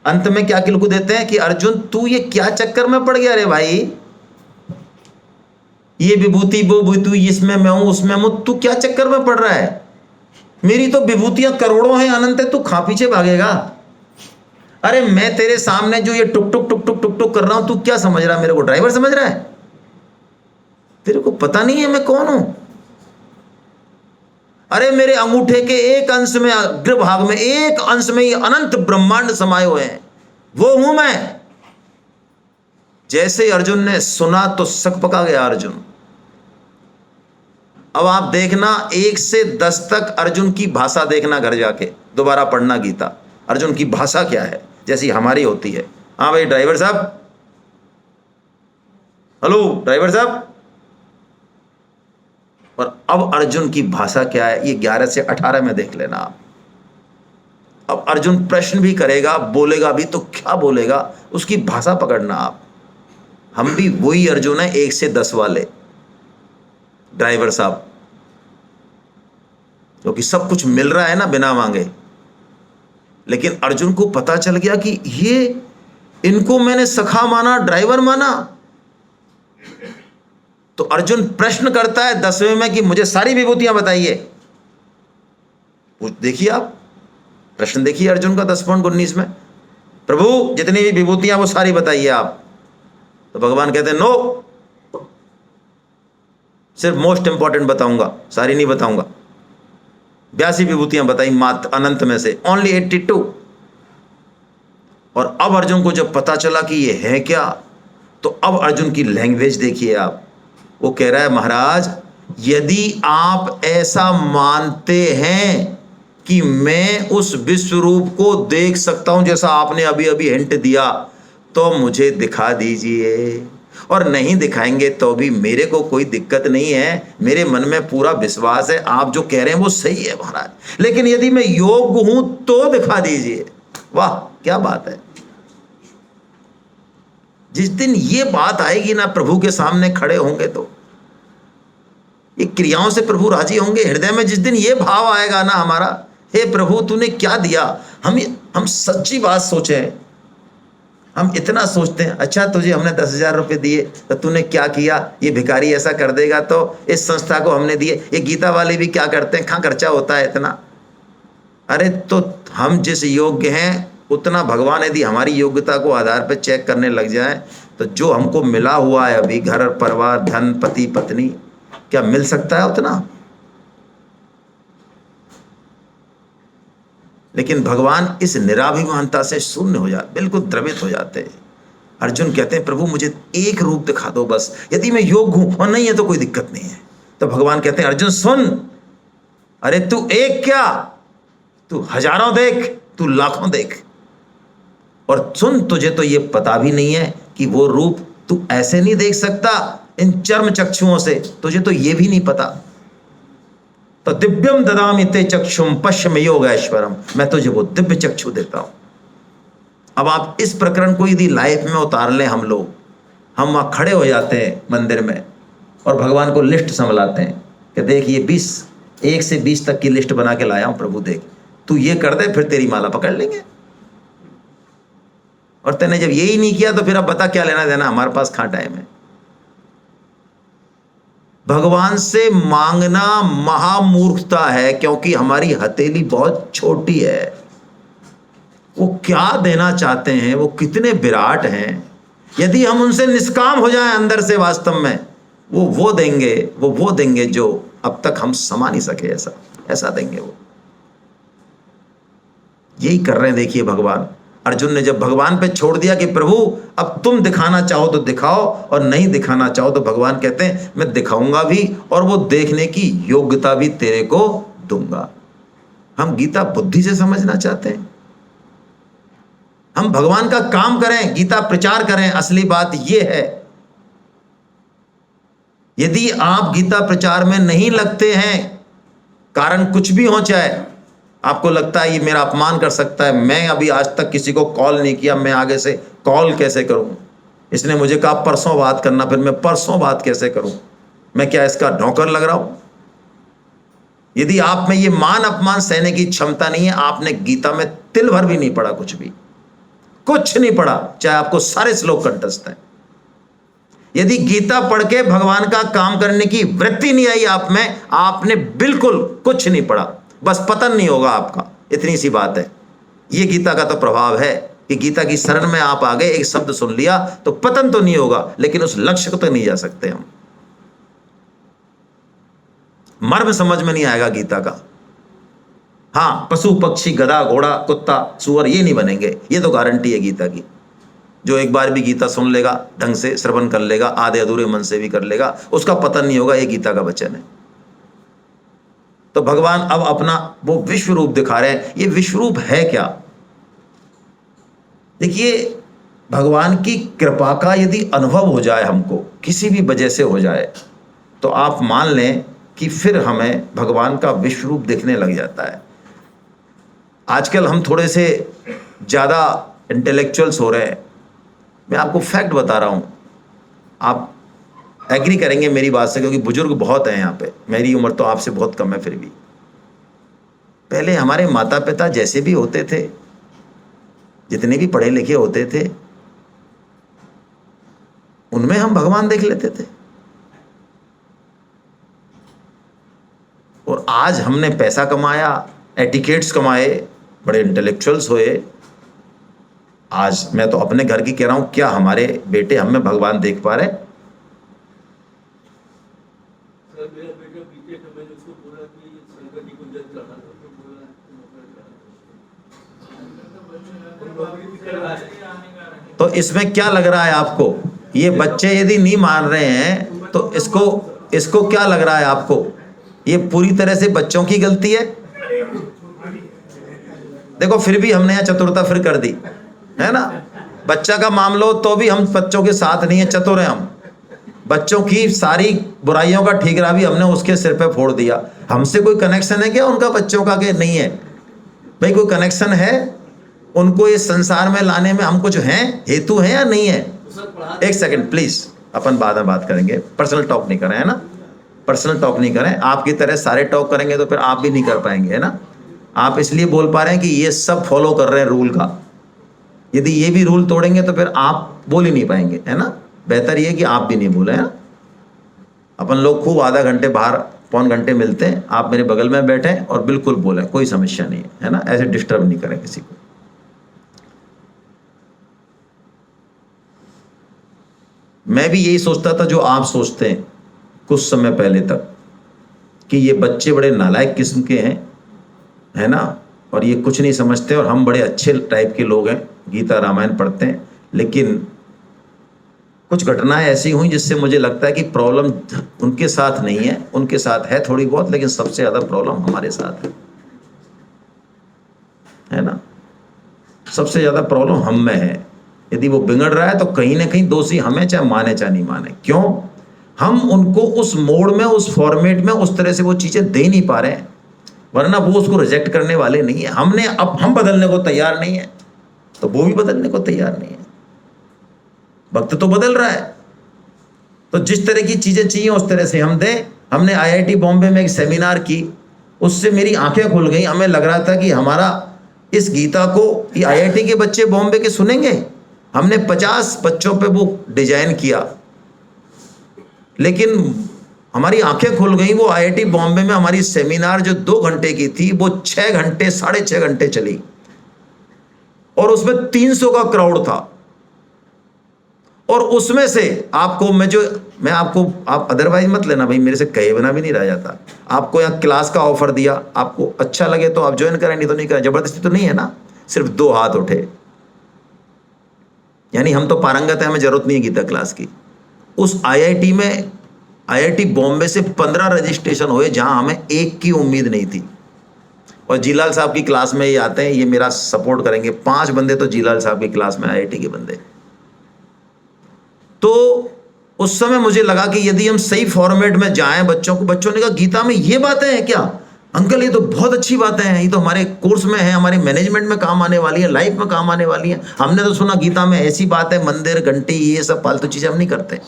अंत में क्या किलकू देते हैं कि अर्जुन तू ये क्या चक्कर में पड़ गया रे भाई, ये विभूति वो विभूति, इसमें मैं हूं उसमें मैं हूं, तू क्या चक्कर में पड़ रहा है, मेरी तो विभूतियां करोड़ों हैं, अनंत है, तू कहां पीछे भागेगा। अरे मैं तेरे सामने जो ये टुक टुक टुक टुक टुक टुक कर रहा हूं, तू क्या समझ रहा है, मेरे को ड्राइवर समझ रहा है, तेरे को पता नहीं है मैं कौन हूं। अरे मेरे अंगूठे के एक अंश में, अग्रभाग में एक अंश में ये अनंत ब्रह्मांड समाये हुए हैं, वो हूं मैं। जैसे अर्जुन ने सुना तो सक पका गया अर्जुन। अब आप देखना 1 से 10 तक अर्जुन की भाषा देखना, घर जाके दोबारा पढ़ना गीता, अर्जुन की भाषा क्या है, जैसी हमारी होती है। हाँ भाई ड्राइवर साहब, हेलो ड्राइवर साहब। और अब अर्जुन की भाषा क्या है, ये 11 से 18 में देख लेना आप। अब अर्जुन प्रश्न भी करेगा, बोलेगा भी, तो क्या बोलेगा उसकी भाषा पकड़ना आप। हम भी वही अर्जुन है 1 से 10 वाले ड्राइवर साहब, क्योंकि सब कुछ मिल रहा है ना बिना मांगे। लेकिन अर्जुन को पता चल गया कि ये, इनको मैंने सखा माना, ड्राइवर माना। तो अर्जुन प्रश्न करता है 10वें में कि मुझे सारी विभूतियां बताइए। देखिए आप प्रश्न देखिए अर्जुन का 10.19 में, प्रभु जितनी भी विभूतियां वो सारी बताइए आप। तो भगवान कहते हैं नो, सिर्फ मोस्ट इंपॉर्टेंट बताऊंगा, सारी नहीं बताऊंगा। 82 विभूतियां बताई मात्र अनंत में से, ओनली 82। और अब अर्जुन को जब पता चला कि ये है क्या, तो अब अर्जुन की लैंग्वेज देखिए आप। वो कह रहा है महाराज यदि आप ऐसा मानते हैं कि मैं उस विश्व रूप को देख सकता हूं जैसा आपने अभी अभी हिंट दिया, तो मुझे दिखा दीजिए, और नहीं दिखाएंगे तो भी मेरे को कोई दिक्कत नहीं है, मेरे मन में पूरा विश्वास है आप जो कह रहे हैं वो सही है महाराज, लेकिन यदि मैं योग्य हूं तो दिखा दीजिए। वाह क्या बात है। जिस दिन ये बात आएगी ना, प्रभु के सामने खड़े होंगे तो ये क्रियाओं से प्रभु राजी होंगे। हृदय में जिस दिन ये भाव आएगा ना हमारा, हे प्रभु तूने क्या दिया, हम सच्ची बात सोचें। हम इतना सोचते हैं अच्छा तुझे हमने 10,000 रुपये दिए तो तूने क्या किया, ये भिखारी ऐसा कर देगा तो इस संस्था को हमने दिए, ये गीता वाले भी क्या करते हैं, कहाँ खर्चा होता है इतना। अरे तो हम जिस योग्य हैं उतना भगवान यदि हमारी योग्यता को आधार पर चेक करने लग जाए, तो जो हमको मिला हुआ है अभी, घर परिवार धन पति पत्नी, क्या मिल सकता है उतना। लेकिन भगवान इस निराभिमानता से शून्य हो जाते, बिल्कुल द्रवित हो जाते हैं। अर्जुन कहते हैं प्रभु मुझे एक रूप दिखा दो बस, यदि मैं योग्य हूं, और नहीं है तो कोई दिक्कत नहीं है। तो भगवान कहते हैं अर्जुन सुन, अरे तू एक क्या, तू हजारों देख, तू लाखों देख, और सुन तुझे तो ये पता भी नहीं है कि वो रूप तू ऐसे नहीं देख सकता इन चर्म चक्षुओं से, तुझे तो ये भी नहीं पता। तो दिव्यम ददामि ते चक्षुम पश्चिम योगेश्वरम, मैं तुझे वो दिव्य चक्षु देता हूं। अब आप इस प्रकरण को यदि लाइफ में उतार लें हम लोग, हम वहां खड़े हो जाते हैं मंदिर में और भगवान को लिस्ट संभलाते हैं कि देख ये 1 से 20 तक की लिस्ट बना के लाया हूं प्रभु, देख तू ये कर दे फिर तेरी माला पकड़ लेंगे। और तूने जब यही नहीं किया तो फिर अब बता क्या लेना देना, हमारे पास कहां टाइम है। भगवान से मांगना महामूर्खता है, क्योंकि हमारी हथेली बहुत छोटी है। वो क्या देना चाहते हैं, वो कितने विराट हैं। यदि हम उनसे निष्काम हो जाएं अंदर से, वास्तव में वो देंगे जो अब तक हम समा नहीं सके, ऐसा देंगे वो। यही कर रहे हैं देखिए भगवान। अर्जुन ने जब भगवान पे छोड़ दिया कि प्रभु अब तुम दिखाना चाहो तो दिखाओ और नहीं दिखाना चाहो, तो भगवान कहते हैं मैं दिखाऊंगा भी और वो देखने की योग्यता भी तेरे को दूंगा। हम गीता बुद्धि से समझना चाहते हैं, हम भगवान का काम करें, गीता प्रचार करें। असली बात यह है, यदि आप गीता प्रचार में नहीं लगते हैं, कारण कुछ भी हो, चाहे आपको लगता है ये मेरा अपमान कर सकता है, मैं अभी आज तक किसी को कॉल नहीं किया, मैं आगे से कॉल कैसे करूं, इसने मुझे कहा परसों बात करना, फिर मैं परसों बात कैसे करूं, मैं क्या इसका नौकर लग रहा हूं। यदि आप में ये मान अपमान सहने की क्षमता नहीं है, आपने गीता में तिल भर भी नहीं पढ़ा कुछ भी। कुछ नहीं पढ़ा, चाहे आपको सारे श्लोक कंठस्थ हैं। यदि गीता पढ़ के भगवान का काम करने की वृत्ति नहीं आई आप में, आपने बिल्कुल कुछ नहीं पढ़ा, बस पतन नहीं होगा आपका, इतनी सी बात है। ये गीता का तो प्रभाव है कि गीता की शरण में आप आ गए, एक शब्द सुन लिया तो पतन तो नहीं होगा, लेकिन उस लक्ष्य को तो नहीं जा सकते हम। मर्म समझ में नहीं आएगा गीता का। हाँ, पशु पक्षी गधा घोड़ा कुत्ता सुअर ये नहीं बनेंगे, ये तो गारंटी है गीता की। जो एक बार भी गीता सुन लेगा, ढंग से श्रवण कर लेगा, आधे अधूरे मन से भी कर लेगा, उसका पतन नहीं होगा, ये गीता का वचन है। तो भगवान अब अपना वो विश्व रूप दिखा रहे हैं। ये विश्व रूप है क्या? देखिए, भगवान की कृपा का यदि अनुभव हो जाए हमको, किसी भी वजह से हो जाए, तो आप मान लें कि फिर हमें भगवान का विश्व रूप दिखने लग जाता है। आजकल हम थोड़े से ज़्यादा इंटेलेक्चुअल्स हो रहे हैं। मैं आपको फैक्ट बता रहा हूँ, आप एग्री करेंगे मेरी बात से, क्योंकि बुजुर्ग बहुत हैं यहाँ पे, मेरी उम्र तो आपसे बहुत कम है। फिर भी पहले हमारे माता पिता जैसे भी होते थे, जितने भी पढ़े लिखे होते थे, उनमें हम भगवान देख लेते थे। और आज हमने पैसा कमाया, एटिकेट्स कमाए, बड़े इंटेलेक्चुअल्स हुए। आज मैं तो अपने घर की कह रहा हूं, क्या हमारे बेटे हम में भगवान देख पा रहे? तो इसमें क्या लग रहा है आपको? ये बच्चे यदि नहीं मान रहे हैं तो इसको क्या लग रहा है आपको? ये पूरी तरह से बच्चों की गलती है। देखो, फिर भी हमने यहाँ चतुरता फिर कर दी है ना। बच्चा का मामला हो तो भी हम बच्चों के साथ नहीं है, चतुर हैं हम। बच्चों की सारी बुराइयों का ठीकरा भी हमने उसके सिर पे फोड़ दिया। हमसे कोई कनेक्शन है क्या उनका बच्चों का? कि नहीं है भाई, कोई कनेक्शन है उनको इस संसार में लाने में? हम कुछ हैं, हेतु है या नहीं है? एक सेकंड प्लीज, अपन बाद में बात करेंगे, पर्सनल टॉक नहीं करें, है ना। पर्सनल टॉक नहीं करें। आपकी तरह सारे टॉक करेंगे तो फिर आप भी नहीं कर पाएंगे, है ना। आप इसलिए बोल पा रहे हैं कि ये सब फॉलो कर रहे हैं रूल का। यदि ये भी रूल तोड़ेंगे तो फिर आप बोल ही नहीं पाएंगे, है ना। बेहतर ये कि आप भी नहीं बोले, है ना। अपन लोग खूब आधा घंटे बाहर, पौन घंटे मिलते हैं, आप मेरे बगल में बैठे और बिल्कुल बोले, कोई समस्या नहीं है ना। ऐसे डिस्टर्ब नहीं करें किसी को। मैं भी यही सोचता था जो आप सोचते हैं कुछ समय पहले तक, कि ये बच्चे बड़े नालायक किस्म के हैं, है ना, और ये कुछ नहीं समझते, और हम बड़े अच्छे टाइप के लोग हैं, गीता रामायण पढ़ते हैं। लेकिन कुछ घटनाएं ऐसी हुई जिससे मुझे लगता है कि प्रॉब्लम उनके साथ नहीं है, उनके साथ है थोड़ी बहुत, लेकिन सबसे ज़्यादा प्रॉब्लम हमारे साथ है ना। सबसे ज़्यादा प्रॉब्लम हम में है। यदि वो बिगड़ रहा है तो कहीं ना कहीं दोषी हमें, चाहे माने चाहे नहीं माने। क्यों? हम उनको उस मोड में, उस फॉर्मेट में, उस तरह से वो चीज़ें दे नहीं पा रहे हैं, वरना वो उसको रिजेक्ट करने वाले नहीं है। हम बदलने को तैयार नहीं है तो वो भी बदलने को तैयार नहीं है। वक्त तो बदल रहा है, तो जिस तरह की चीज़ें चाहिए उस तरह से हम दें। हमने IIT बॉम्बे में एक सेमिनार की, उससे मेरी आंखें खुल गई। हमें लग रहा था कि हमारा इस गीता को ये IIT के बच्चे बॉम्बे के सुनेंगे। हमने 50 बच्चों पे वो डिजाइन किया, लेकिन हमारी आंखें खुल गई। वो IIT बॉम्बे में हमारी सेमिनार जो 2 घंटे की थी, वो 6 घंटे, 6.5 घंटे चली, और उसमें 300 का क्राउड था। और उसमें से आप अदरवाइज मत लेना भाई, मेरे से कहे बिना भी नहीं रह जाता। आपको यहाँ क्लास का ऑफर दिया, आपको अच्छा लगे तो आप ज्वाइन करें, नहीं तो नहीं करें। जबरदस्ती तो नहीं है ना। सिर्फ 2 हाथ उठे, यानी हम तो पारंगत हैं, हमें जरूरत नहीं है गीता क्लास की। उस IIT में, IIT बॉम्बे से 15 रजिस्ट्रेशन हुए, जहां हमें एक की उम्मीद नहीं थी। और जीलाल साहब की क्लास में ये आते हैं, ये मेरा सपोर्ट करेंगे। 5 बंदे तो जीलाल साहब की क्लास में, IIT के बंदे। तो उस समय मुझे लगा कि यदि हम सही फॉर्मेट में जाएं, बच्चों ने कहा गीता में ये बातें हैं क्या अंकल? ये तो बहुत अच्छी बातें हैं, ये तो हमारे कोर्स में है, हमारे मैनेजमेंट में काम आने वाली है, लाइफ में काम आने वाली है। हमने तो सुना गीता में ऐसी बात है, मंदिर, घंटी, ये सब फालतू चीजें हम नहीं करते।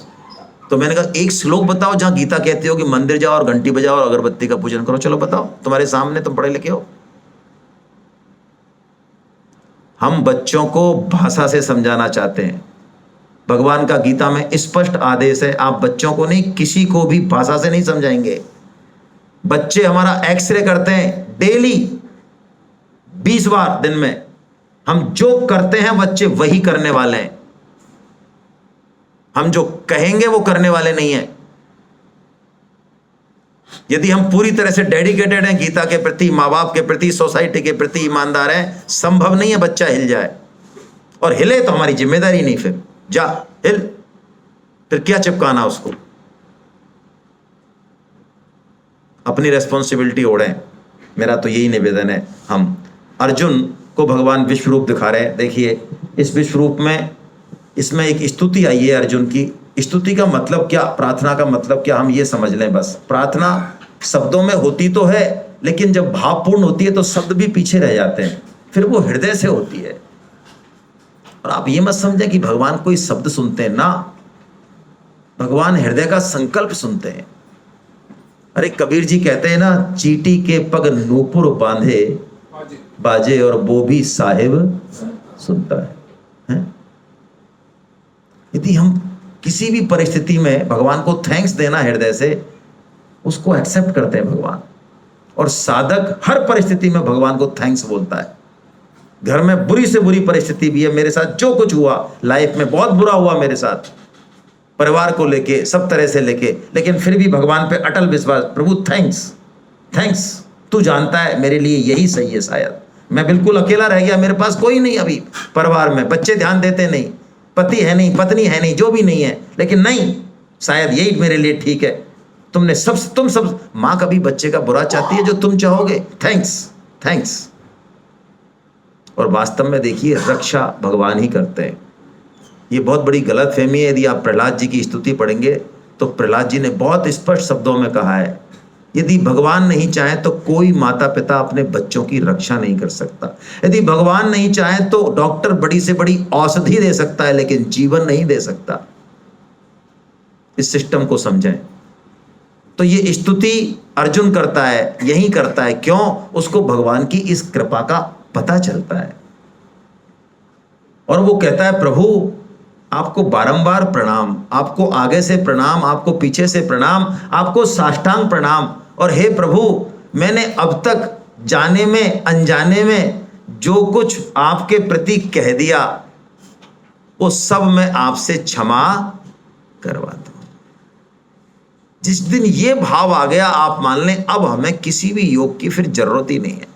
तो मैंने कहा एक श्लोक बताओ जहां गीता कहती हो कि मंदिर जाओ और घंटी बजाओ और अगरबत्ती का पूजन करो। चलो बताओ, तुम्हारे सामने, तुम पढ़े लिखे हो। हम बच्चों को भाषा से समझाना चाहते हैं। भगवान का गीता में स्पष्ट आदेश है, आप बच्चों को नहीं, किसी को भी भाषा से नहीं समझाएंगे। बच्चे हमारा एक्सरे करते हैं डेली 20 बार दिन में। हम जो करते हैं बच्चे वही करने वाले हैं, हम जो कहेंगे वो करने वाले नहीं हैं। यदि हम पूरी तरह से डेडिकेटेड हैं गीता के प्रति, माँ बाप के प्रति, सोसाइटी के प्रति ईमानदार हैं, संभव नहीं है बच्चा हिल जाए। और हिले तो हमारी जिम्मेदारी नहीं, फिर जा हिल, फिर क्या चिपकाना उसको। अपनी रेस्पॉन्सिबिलिटी ओढ़ें। मेरा तो यही निवेदन है। हम अर्जुन को भगवान विश्व रूप दिखा रहे हैं। देखिए इस विश्व रूप में, इसमें एक स्तुति आई है अर्जुन की। स्तुति का मतलब क्या, प्रार्थना का मतलब क्या, हम ये समझ लें बस। प्रार्थना शब्दों में होती तो है, लेकिन जब भावपूर्ण होती है तो शब्द भी पीछे रह जाते हैं, फिर वो हृदय से होती है। और आप ये मत समझें कि भगवान कोई शब्द सुनते हैं ना, भगवान हृदय का संकल्प सुनते हैं। अरे कबीर जी कहते हैं ना, चींटी के पग नूपुर बांधे बाजे और वो भी साहिब सुनता है? यदि हम किसी भी परिस्थिति में भगवान को थैंक्स देना हृदय से, उसको एक्सेप्ट करते हैं भगवान। और साधक हर परिस्थिति में भगवान को थैंक्स बोलता है। घर में बुरी से बुरी परिस्थिति भी है, मेरे साथ जो कुछ हुआ, लाइफ में बहुत बुरा हुआ मेरे साथ, परिवार को लेके, सब तरह से लेके, लेकिन फिर भी भगवान पे अटल विश्वास। प्रभु थैंक्स, थैंक्स, तू जानता है मेरे लिए यही सही है। शायद मैं बिल्कुल अकेला रह गया, मेरे पास कोई नहीं, अभी परिवार में बच्चे ध्यान देते नहीं, पति है नहीं, पत्नी है नहीं, जो भी नहीं है, लेकिन नहीं, शायद यही मेरे लिए ठीक है। तुम सब माँ कभी बच्चे का बुरा चाहती है जो तुम चाहोगे? Thanks, thanks. और वास्तव में देखिए रक्षा भगवान ही करते हैं। ये बहुत बड़ी गलतफहमी है। यदि आप प्रहलाद जी की स्तुति पढ़ेंगे तो प्रहलाद जी ने बहुत स्पष्ट शब्दों में कहा है, यदि भगवान नहीं चाहे तो कोई माता पिता अपने बच्चों की रक्षा नहीं कर सकता। यदि भगवान नहीं चाहे तो डॉक्टर बड़ी से बड़ी औषधि दे सकता है, लेकिन जीवन नहीं दे सकता। इस सिस्टम को समझें। तो ये स्तुति अर्जुन करता है, यही करता है। क्यों? उसको भगवान की इस कृपा का पता चलता है। और वो कहता है, प्रभु आपको बारंबार प्रणाम, आपको आगे से प्रणाम, आपको पीछे से प्रणाम, आपको साष्टांग प्रणाम। और हे प्रभु, मैंने अब तक जाने में अनजाने में जो कुछ आपके प्रति कह दिया, वो सब मैं आपसे क्षमा करवाता हूं। जिस दिन ये भाव आ गया, आप मान लें अब हमें किसी भी योग की फिर जरूरत ही नहीं है।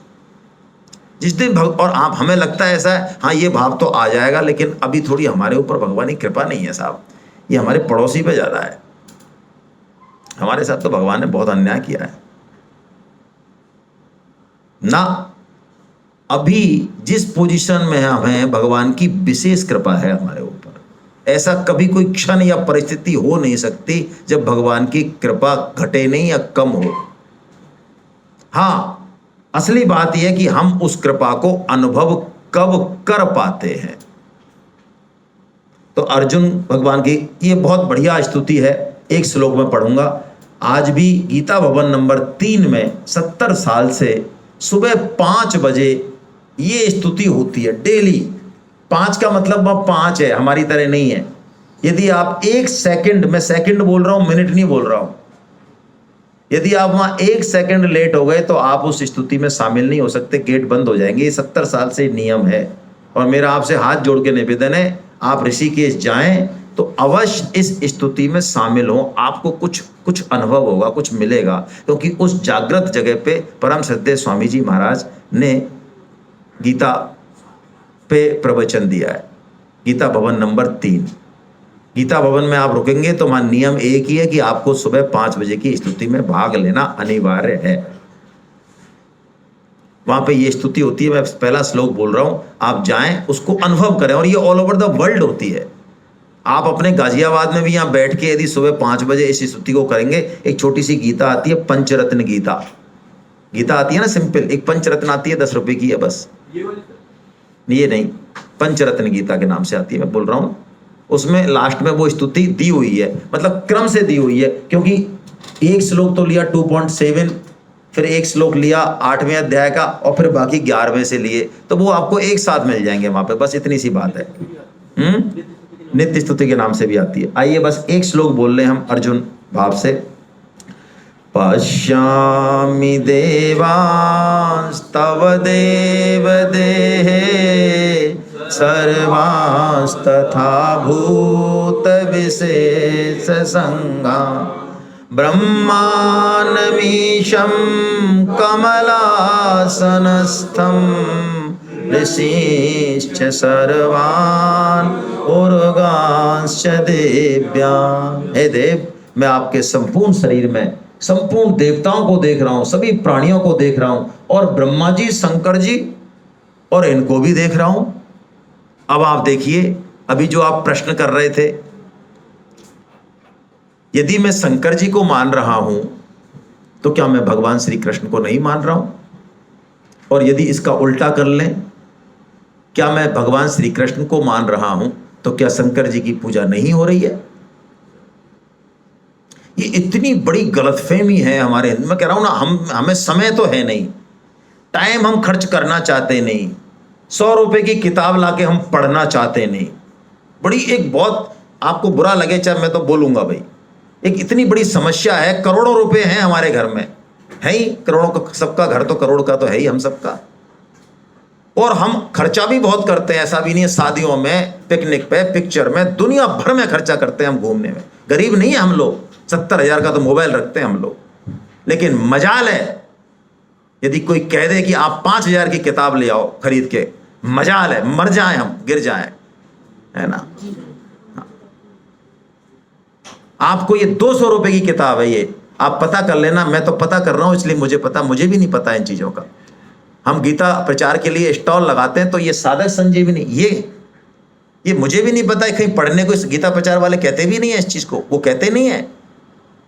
जिस दिन और आप, हमें लगता है ऐसा है, हाँ ये भाव तो आ जाएगा, लेकिन अभी थोड़ी हमारे ऊपर भगवान की कृपा नहीं है साहब, ये हमारे पड़ोसी पे ज़्यादा है, हमारे साथ तो भगवान ने बहुत अन्याय किया है ना। अभी जिस पोजीशन में हमें, भगवान की विशेष कृपा है हमारे ऊपर। ऐसा कभी कोई क्षण या परिस्थिति हो नहीं सकती जब भगवान की कृपा घटे नहीं या कम हो। हाँ, असली बात यह है कि हम उस कृपा को अनुभव कब कर पाते हैं। तो अर्जुन भगवान की ये बहुत बढ़िया स्तुति है। एक श्लोक में पढ़ूंगा। आज भी गीता भवन नंबर 3 में 70 साल से सुबह 5 बजे ये स्तुति होती है डेली। 5 का मतलब वह 5 है, हमारी तरह नहीं है। यदि आप 1 सेकंड, मैं सेकंड बोल रहा हूं, मिनट नहीं बोल रहा हूं, यदि आप वहां 1 सेकंड लेट हो गए तो आप उस स्तुति में शामिल नहीं हो सकते, गेट बंद हो जाएंगे। ये 70 साल से नियम है। और मेरा आपसे हाथ जोड़ के निवेदन है, आप ऋषिकेश जाएं तो अवश्य इस स्तुति में शामिल हो। आपको कुछ अनुभव होगा, कुछ मिलेगा, क्योंकि उस जागृत जगह पे परम श्रद्धेय स्वामी जी महाराज ने गीता पे प्रवचन दिया है। गीता भवन नंबर 3। गीता भवन में आप रुकेंगे तो वहां नियम एक ही है कि आपको सुबह 5 बजे की स्तुति में भाग लेना अनिवार्य है। वहां पे ये स्तुति होती है। मैं पहला श्लोक बोल रहा हूं, आप जाएं, उसको अनुभव करें। और ये ऑल ओवर द वर्ल्ड होती है। आप अपने गाजियाबाद में भी यहाँ बैठ के यदि सुबह 5 बजे इस स्तुति को करेंगे, एक छोटी सी गीता आती है, पंचरत्न गीता। गीता आती है ना, सिंपल, एक पंचरत्न आती है, 10 रुपए की है बस। ये नहीं, पंचरत्न गीता के नाम से आती है, मैं बोल रहा हूँ। उसमें लास्ट में वो स्तुति दी हुई है, मतलब क्रम से दी हुई है, क्योंकि एक श्लोक तो लिया 2.7 फिर एक श्लोक लिया 8वें अध्याय का और फिर बाकी 11वें से लिए, तो वो आपको एक साथ मिल जाएंगे वहां पे, बस इतनी सी बात है। नित्य स्तुति के नाम से भी आती है। आइए बस एक श्लोक बोल रहे हम अर्जुन भाव से। पश्यामि देवांस्तव देव देहे सर्वांस्तथा भूत विशेष संगा ब्रह्मानमीशं कमलासनस्थं ऋषीश्च सर्वान् उर्गांश्च देव्यान्। हे देव, मैं आपके संपूर्ण शरीर में संपूर्ण देवताओं को देख रहा हूं, सभी प्राणियों को देख रहा हूं, और ब्रह्मा जी, शंकर जी और इनको भी देख रहा हूं। अब आप देखिए, अभी जो आप प्रश्न कर रहे थे, यदि मैं शंकर जी को मान रहा हूं तो क्या मैं भगवान श्री कृष्ण को नहीं मान रहा हूं? और यदि इसका उल्टा कर लें, क्या मैं भगवान श्री कृष्ण को मान रहा हूं तो क्या शंकर जी की पूजा नहीं हो रही है? ये इतनी बड़ी गलतफहमी है हमारे। मैं कह रहा हूं ना, हमें समय तो है नहीं, टाइम हम खर्च करना चाहते नहीं, 100 रुपए की किताब लाके हम पढ़ना चाहते नहीं। बड़ी एक बहुत आपको बुरा लगे चाहे मैं तो बोलूंगा भाई, एक इतनी बड़ी समस्या है। करोड़ों रुपए हैं हमारे घर में, है ही करोड़ों का, सबका घर तो करोड़ का तो है ही हम सबका, और हम खर्चा भी बहुत करते हैं। ऐसा भी नहीं है, शादियों में, पिकनिक पे, पिक्चर में, दुनिया भर में खर्चा करते हैं हम घूमने में। गरीब नहीं है हम लोग, 70,000 का तो मोबाइल रखते हैं हम लोग। लेकिन मजाल है यदि कोई कह दे कि आप 5,000 की किताब ले आओ खरीद के, मजाल है मर जाएं हम, गिर जाएं, है ना। आपको ये 200 रुपए की किताब है, ये आप पता कर लेना। मैं तो पता कर रहा हूं इसलिए मुझे पता, मुझे भी नहीं पता इन चीजों का। हम गीता प्रचार के लिए स्टॉल लगाते हैं तो ये साधक संजीवनी, ये मुझे भी नहीं पता है। कहीं पढ़ने को इस गीता प्रचार वाले कहते भी नहीं है इस चीज को, वो कहते नहीं है।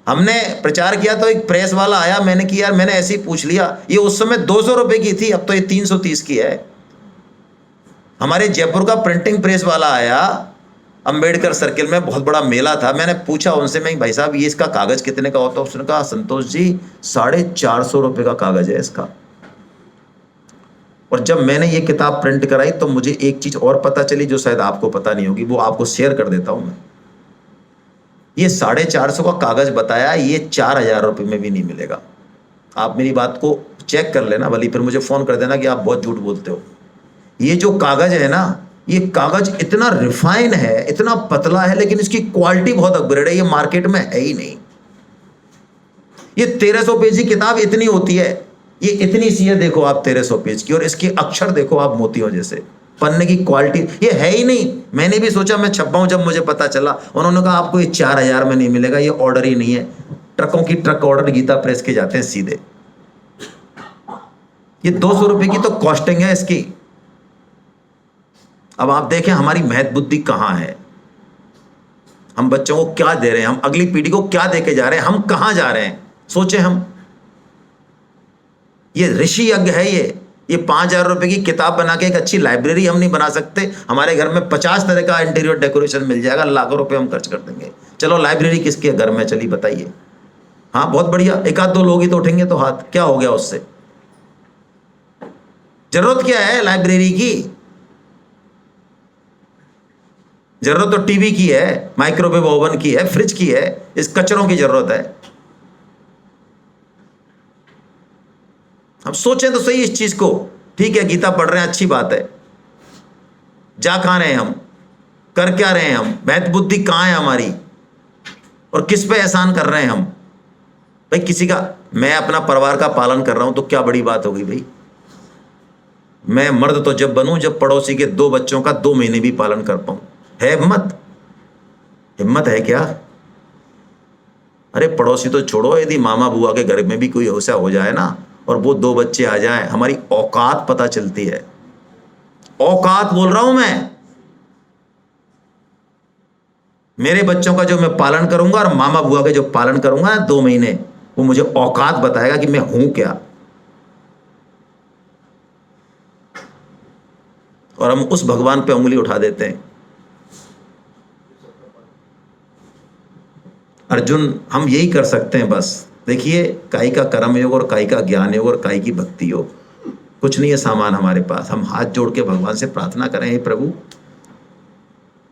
हमने प्रचार किया तो एक प्रेस वाला आया, मैंने कि यार मैंने ऐसे ही पूछ लिया, ये उस समय 200 रुपए की थी, अब तो ये 330 की है। हमारे जयपुर का प्रिंटिंग प्रेस वाला आया, अंबेडकर सर्किल में बहुत बड़ा मेला था, मैंने पूछा उनसे, मैं भाई साहब ये इसका कागज कितने का होता है? उसने कहा संतोष जी 450 रुपए का कागज है इसका। और जब मैंने ये किताब प्रिंट कराई तो मुझे एक चीज और पता चली जो शायद आपको पता नहीं होगी, वो आपको शेयर कर देता हूं मैं। ये 450 का कागज बताया, ये 4,000 रुपए में भी नहीं मिलेगा। आप मेरी बात को चेक कर लेना, भले फिर मुझे फोन कर देना कि आप बहुत झूठ बोलते हो। ये जो कागज है ना, ये कागज इतना रिफाइन है, इतना पतला है, लेकिन इसकी क्वालिटी बहुत अपग्रेड है, ये मार्केट में है ही नहीं। ये 1300 पेज की किताब इतनी होती है, ये इतनी सी है, देखो आप 1300 पेज की, और इसके अक्षर देखो आप मोतियों जैसे, पन्ने की क्वालिटी ये है ही नहीं। मैंने भी सोचा मैं छपाऊं, जब मुझे पता चला उन्होंने कहा आपको ये 4,000 में नहीं मिलेगा, ये ऑर्डर ही नहीं है। ट्रकों की ट्रक ऑर्डर गीता प्रेस के जाते हैं सीधे। ये 200 रुपए की तो कॉस्टिंग है इसकी। अब आप देखें हमारी महत्व बुद्धि कहां है, हम बच्चों को क्या दे रहे हैं, हम अगली पीढ़ी को क्या दे के जा रहे हैं, हम कहां जा रहे हैं, सोचे हम। ये ऋषि यज्ञ है, ये 5,000 रुपए की किताब बना के एक अच्छी लाइब्रेरी हम नहीं बना सकते? हमारे घर में 50 तरह का इंटीरियर डेकोरेशन मिल जाएगा, लाखों रुपए हम खर्च कर देंगे। चलो लाइब्रेरी किसके घर में चली बताइए? हाँ बहुत बढ़िया, एक आध दो लोग ही तो उठेंगे तो हाथ, क्या हो गया उससे? जरूरत क्या है लाइब्रेरी की? जरूरत तो टीवी की है, माइक्रोवेव ओवन की है, फ्रिज की है, इस कचरों की जरूरत है। हम सोचें तो सही इस चीज को। ठीक है गीता पढ़ रहे हैं, अच्छी बात है, जा कहां रहे हैं हम, कर क्या रहे हैं हम, महत्व बुद्धि कहां है हमारी, और किस पे एहसान कर रहे हैं हम? भाई किसी का, मैं अपना परिवार का पालन कर रहा हूं तो क्या बड़ी बात होगी भाई? मैं मर्द तो जब बनूं जब पड़ोसी के 2 बच्चों का 2 महीने भी पालन कर पाऊं। है हिम्मत? हिम्मत है क्या? अरे पड़ोसी तो छोड़ो, यदि मामा बुआ के घर में भी कोई ऐसा हो जाए ना और वो 2 बच्चे आ जाएं, हमारी औकात पता चलती है। औकात बोल रहा हूं मैं, मेरे बच्चों का जो मैं पालन करूंगा और मामा बुआ के जो पालन करूंगा 2 महीने, वो मुझे औकात बताएगा कि मैं हूं क्या। और हम उस भगवान पे उंगली उठा देते हैं। अर्जुन हम यही कर सकते हैं बस, देखिए, काई का कर्म योग और काई का ज्ञान योग और काई की भक्ति योग, कुछ नहीं है सामान हमारे पास। हम हाथ जोड़ के भगवान से प्रार्थना करें, हे प्रभु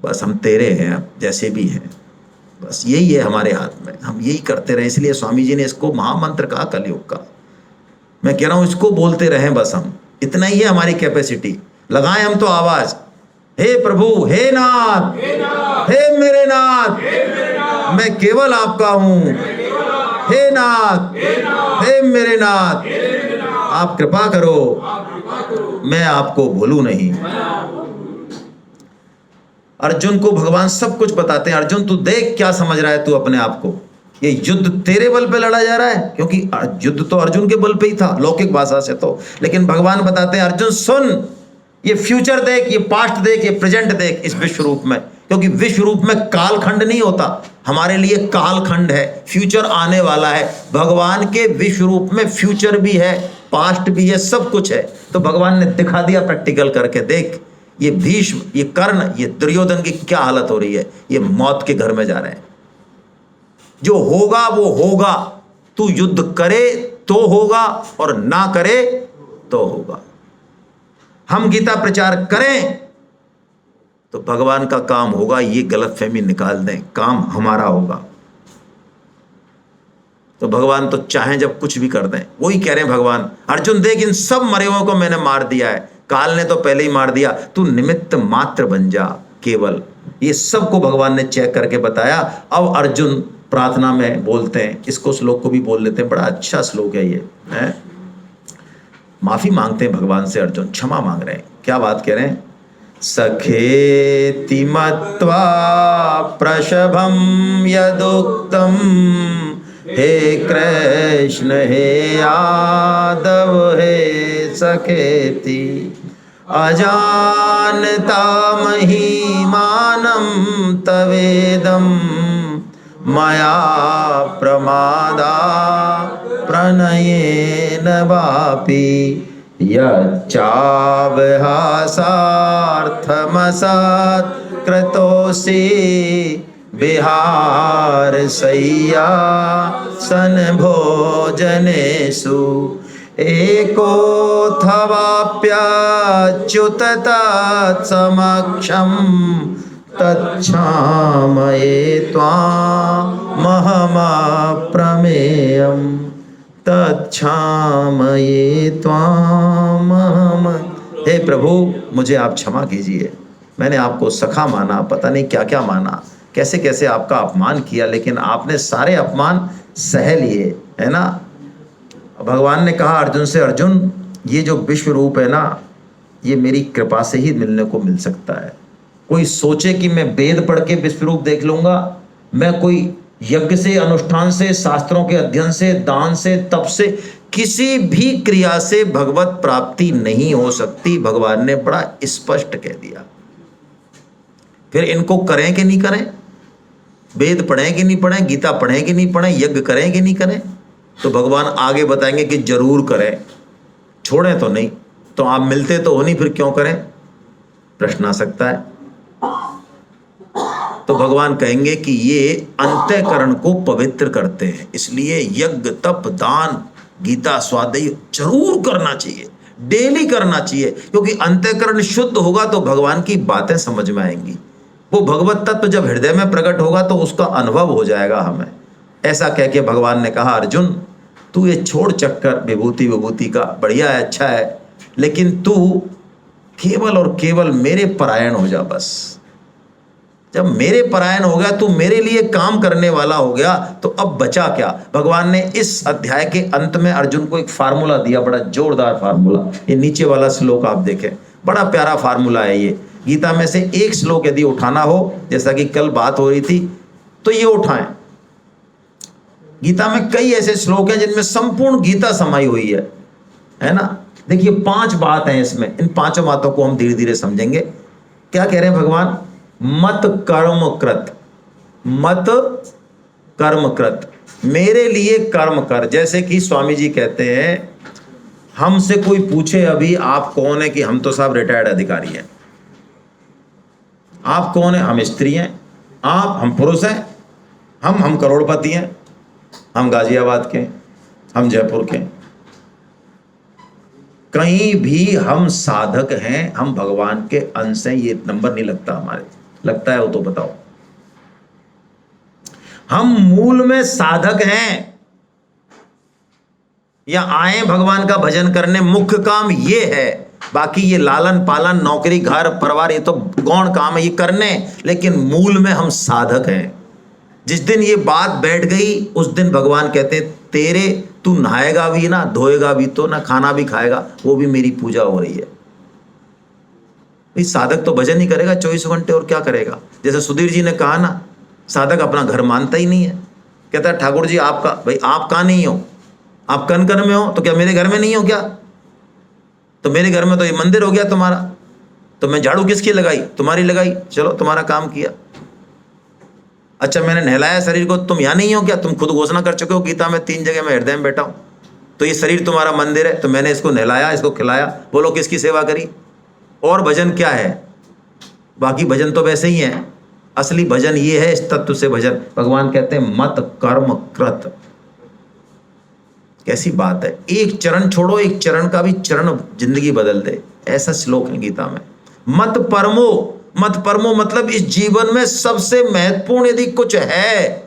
बस हम तेरे हैं, अब जैसे भी हैं, बस यही है हमारे हाथ में, हम यही करते रहे। इसलिए स्वामी जी ने इसको महामंत्र कहा कलयुग का। मैं कह रहा हूं इसको बोलते रहें, बस हम, इतना ही है हमारी कैपेसिटी। लगाएं हम तो आवाज, हे प्रभु, हे नाथ, हे मेरे नाथ, मैं केवल आपका हूं, हे नाथ, हे मेरे नाथ, आप कृपा करो, मैं आपको भूलूं नहीं। अर्जुन को भगवान सब कुछ बताते हैं। अर्जुन तू देख क्या समझ रहा है तू अपने आप को, ये युद्ध तेरे बल पे लड़ा जा रहा है, क्योंकि युद्ध तो अर्जुन के बल पे ही था लौकिक भाषा से तो। लेकिन भगवान बताते हैं अर्जुन सुन, ये फ्यूचर देख, ये पास्ट देख, ये प्रेजेंट देख इस विश्व रूप में, क्योंकि विश्व रूप में कालखंड नहीं होता, हमारे लिए कालखंड है, फ्यूचर आने वाला है। भगवान के विश्व रूप में फ्यूचर भी है, पास्ट भी है, सब कुछ है। तो भगवान ने दिखा दिया प्रैक्टिकल करके, देख ये भीष्म, ये कर्ण, ये दुर्योधन की क्या हालत हो रही है, ये मौत के घर में जा रहे हैं। जो होगा वो होगा, तू युद्ध करे तो होगा और ना करे तो होगा। हम गीता प्रचार करें तो भगवान का काम होगा, ये गलतफहमी निकाल दें, काम हमारा होगा। तो भगवान तो चाहें जब कुछ भी कर दें, वही कह रहे हैं भगवान, अर्जुन देख इन सब मरे हुओं को मैंने मार दिया है, काल ने तो पहले ही मार दिया, तू निमित्त मात्र बन जा केवल। ये सब को भगवान ने चेक करके बताया। अब अर्जुन प्रार्थना में बोलते हैं, इसको श्लोक को भी बोल लेते हैं, बड़ा अच्छा श्लोक है ये, है? माफी मांगते हैं भगवान से अर्जुन, क्षमा मांग रहे हैं। क्या बात कह रहे हैं? सखेति मत्वा प्रशभम यदुक्तम, हे कृष्ण हे यादव हे सखेति, अजानता महिमानं तवेदं, मया प्रमादा प्रणयेन वापि, यच्चावहासार्थमसत् कृतोऽसि, विहार शय्यासन भोजनेषु, एकोऽथवाप्यच्युत तत्समक्षं, तच्छामये त्वामहमप्रमेयम्, तच्छामये त्वामहम। हे प्रभु मुझे आप क्षमा कीजिए, मैंने आपको सखा माना, पता नहीं क्या क्या माना, कैसे कैसे आपका अपमान किया, लेकिन आपने सारे अपमान सह लिए, है ना। भगवान ने कहा अर्जुन से, अर्जुन ये जो विश्व रूप है ना, ये मेरी कृपा से ही मिलने को मिल सकता है। कोई सोचे कि मैं वेद पढ़ के विश्व रूप देख लूंगा, मैं कोई यज्ञ से, अनुष्ठान से, शास्त्रों के अध्ययन से, दान से, तप से, किसी भी क्रिया से भगवत प्राप्ति नहीं हो सकती। भगवान ने बड़ा स्पष्ट कह दिया। फिर इनको करें कि नहीं करें, वेद पढ़ें कि नहीं पढ़ें, गीता पढ़ें कि नहीं पढ़ें, यज्ञ करें कि नहीं करें, तो भगवान आगे बताएंगे कि जरूर करें, छोड़ें तो नहीं। तो आप मिलते तो हो नहीं, फिर क्यों करें, प्रश्न आ सकता है। तो भगवान कहेंगे कि ये अंतःकरण को पवित्र करते हैं, इसलिए यज्ञ, तप, दान, गीता, स्वाध्याय जरूर करना चाहिए, डेली करना चाहिए, क्योंकि अंतःकरण शुद्ध होगा तो भगवान की बातें समझ में आएंगी। वो भगवत तत्व जब हृदय में प्रकट होगा तो उसका अनुभव हो जाएगा हमें। ऐसा कह के भगवान ने कहा, अर्जुन तू ये छोड़ चक्कर विभूति विभूति का, बढ़िया है, अच्छा है, लेकिन तू केवल और केवल मेरे परायण हो जा बस। जब मेरे परायण हो गया, तू मेरे लिए काम करने वाला हो गया, तो अब बचा क्या। भगवान ने इस अध्याय के अंत में अर्जुन को एक फार्मूला दिया, बड़ा जोरदार फार्मूला। ये नीचे वाला श्लोक आप देखें, बड़ा प्यारा फार्मूला है ये। गीता में से एक श्लोक यदि उठाना हो, जैसा कि कल बात हो रही थी, तो ये उठाएं। गीता में कई ऐसे श्लोक हैं जिनमें संपूर्ण गीता समाई हुई है ना। देखिए 5 बात हैं इसमें, इन 5 बातों को हम धीरे धीरे समझेंगे। क्या कह रहे हैं भगवान? मत कर्म कृत, मत कर्म कृत, मेरे लिए कर्म कर। जैसे कि स्वामी जी कहते हैं, हमसे कोई पूछे अभी आप कौन है, कि हम तो साहब रिटायर्ड अधिकारी हैं। आप कौन है? हम स्त्री हैं। हम पुरुष हैं। हम करोड़पति हैं। हम गाजियाबाद के, हम जयपुर के, कहीं भी हम साधक हैं, हम भगवान के अंश हैं, ये नंबर नहीं लगता हमारे। लगता है वो तो बताओ। हम मूल में साधक हैं या आए भगवान का भजन करने, मुख्य काम ये है। बाकी ये लालन पालन, नौकरी, घर परिवार, ये तो गौण काम है, ये करने, लेकिन मूल में हम साधक हैं। जिस दिन ये बात बैठ गई उस दिन भगवान कहते तेरे, तू नहाएगा भी ना, धोएगा भी तो ना, खाना भी खाएगा, वो भी मेरी पूजा हो रही है। भाई साधक तो भजन ही करेगा 24 घंटे, और क्या करेगा। जैसे सुधीर जी ने कहा ना, साधक अपना घर मानता ही नहीं है। कहता है ठाकुर जी आपका, भाई आप कहाँ नहीं हो, आप कन कन में हो, तो क्या मेरे घर में नहीं हो क्या? तो मेरे घर में तो ये मंदिर हो गया तुम्हारा, तो मैं झाड़ू किसकी लगाई? तुम्हारी लगाई, चलो तुम्हारा काम किया। अच्छा मैंने नहलाया शरीर को, तुम यहाँ नहीं हो क्या? तुम खुद घोषणा कर चुके हो गीता में 3 जगह, मैं हृदय में बैठा हूँ। तो ये शरीर तुम्हारा मंदिर है, तो मैंने इसको नहलाया, इसको खिलाया, बोलो किसकी सेवा करी? और भजन क्या है? बाकी भजन तो वैसे ही है, असली भजन ये है, इस तत्व से भजन। भगवान कहते हैं मत कर्म कृत। कैसी बात है, एक चरण छोड़ो, एक चरण का भी चरण जिंदगी बदल दे, ऐसा श्लोक है गीता में। मत परमो, मत परमो मतलब इस जीवन में सबसे महत्वपूर्ण यदि कुछ है